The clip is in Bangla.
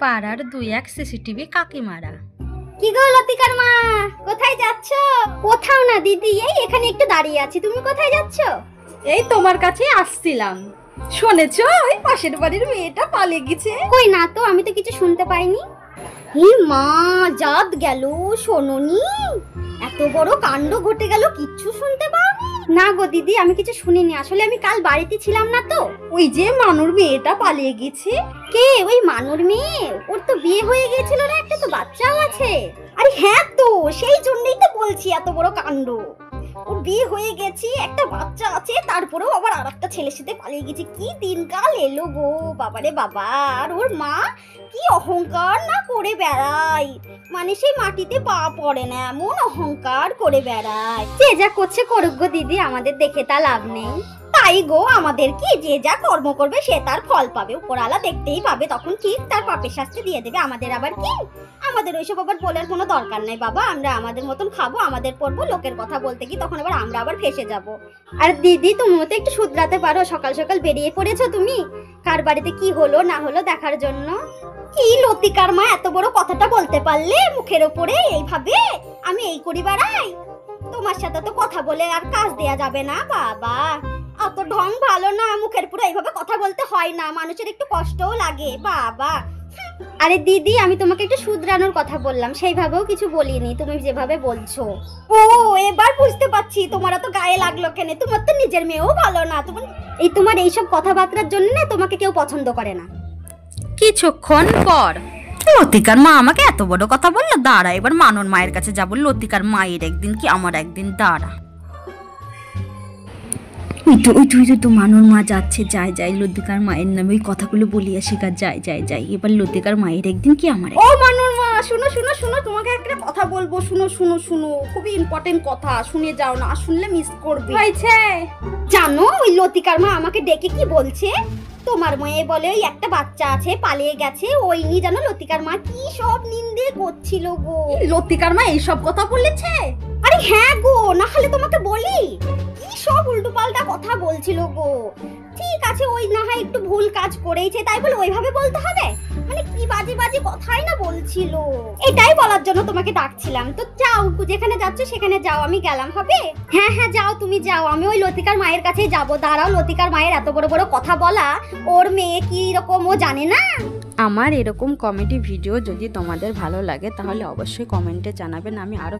পাড়ার দুই এক সিসিটিভি কাকিমারা। কি গো লতিকার মা, কোথায় যাচ্ছ? কোথাও না দিদি, এই এখানে একটু দাঁড়িয়ে আছি। তুমি কোথায় যাচ্ছ? এই তোমার কাছে আসছিলাম। শুনেছো ওই পাশের বাড়ির মেয়েটা পালিয়ে গেছে? কই না তো, আমি তো কিছু শুনতে পাইনি। হি মা, জাত গেল, শোনোনি? এত বড় কাণ্ড ঘটে গেল, কিচ্ছু শুনতে পাওনি? না গো দিদি, আমি কিছু শুনিনি। আসলে আমি কাল বাড়িতে ছিলাম না তো। ওই যে মানুর মেয়েটা পালিয়ে গেছে। কে ওই মানুর মেয়ে? ওর তো বিয়ে হয়ে গিয়েছিল না, একটা তো বাচ্চাও আছে। আরে হ্যাঁ তো, সেই জন্যই তো বলছি এত বড় কাণ্ড। ওর বিয়ে হয়ে গেছে, একটা বাচ্চা আছে, তারপরেও আবার আরেকটা ছেলের সাথে পালিয়ে গেছে। কি দিনকাল এলো গো বাবারে বাবা। আর ওর মা কি অহংকার না করে বেড়ায়, মানে সেই মাটিতে পা পড়ে না, এমন অহংকার করে বেড়ায়। যে যা করছে করুক গো দিদি, আমাদের দেখে তা লাভ নেই। তাই গো, আমাদের কি, যে যা কর্ম করবে সে তার ফল পাবে, উপরালা দেখতেই পাবে, তখন ঠিক তার পাপের শাস্তি দিয়ে দেবে। আমাদের আবার কি, আমাদের ওইসব আবার বলার কোনো দরকার নাই বাবা। আমরা আমাদের মতন খাবো, আমাদের পড়বো, লোকের কথা বলতে কি তখন আবার আমরা আবার ফেসে যাব। আর দিদি, তুমিও তো একটু শুধরাতে পারো। সকাল সকাল বেরিয়ে পড়েছো তুমি কার বাড়িতে কি হলো না হলো দেখার জন্য। কি লতিকার মা, এত বড় কথাটা বলতে পারলে মুখের ওপরে এইভাবে? আমি এই করি বেড়াই? তোমার সাথে তো কথা বলে আর কাজ দেয়া যাবে না বাবা। অত ঢং ভালো না, মুখের পুরো এইভাবে কথা বলতে হয় না, মানুষের একটু কষ্টও লাগে বাবা। আরে দিদি, আমি তোমাকে একটু শুধরানোর কথা বললাম, সেইভাবেও কিছু বলিনি, তুমি যেভাবে বলছো। ও, এবার বুঝতে পারছি তোমার তো গায়ে লাগলো কেন। তোমার তো নিজের মেয়েও ভালো না, তোমার এইসব কথাবার্তার জন্য না তোমাকে কেউ পছন্দ করে না। কিছুক্ষণ পর লতিকার মা আমাকে এত বড় কথা বললো, দাঁড়া এবার মানুর মায়ের কাছে যাবো। লতিকার মায়ের একদিন কি আমার একদিন, দাঁড়া। ওই তো মানুর মা যাচ্ছে, যাই লতিকার মায়ের নামে ওই কথাগুলো বলি আসি। যাই এবার লতিকার মায়ের একদিন কি আমার। ও মানুর মা, শুনো শুনো শুনো, তোমাকে একটা কথা বলবো, শুনো শুনো শুনো, খুবই ইম্পর্টেন্ট কথা, শুনে যাও, না শুনলে মিস করবে। হয়েছে জানো, ওই লতিকার মা আমাকে ডেকে কি বলছে? তোমার মেয়ে বলে ওই একটা বাচ্চা আছে, পালিয়ে গেছে। ওই নিয়ে জানো লতিকার মা কি সব নিন্দে করছিল গো। লতিকার মা এইসব কথা বলেছে? আরে হ্যাঁ গো, না হলে তোমাকে বলি কি সব উল্টো পাল্টা কথা বলছিল গো। ঠিক আছে, ওই না হয় একটু ভুল কাজ করেছে, তাই বলে ওইভাবে বলতে হবে? মানে কি বাজে বাজে কথাই না বলছিল। এটাই বলার জন্য তোমাকে ডাকছিলাম। তো যাও, যেখানে যাচ্ছ সেখানে যাও, আমি গেলাম, হবে? হ্যাঁ হ্যাঁ যাও, তুমি যাও, আমি ওই লতিকার মায়ের কাছেই যাবো। দাঁড়াও, লতিকার মায়ের এত বড় বড় কথা বলা, ওর মেয়ে কি রকম ও জানে না। আমার এরকম কমেডি ভিডিও যদি তোমাদের ভালো লাগে তাহলে অবশ্যই কমেন্টে জানাবেন। আমি আরো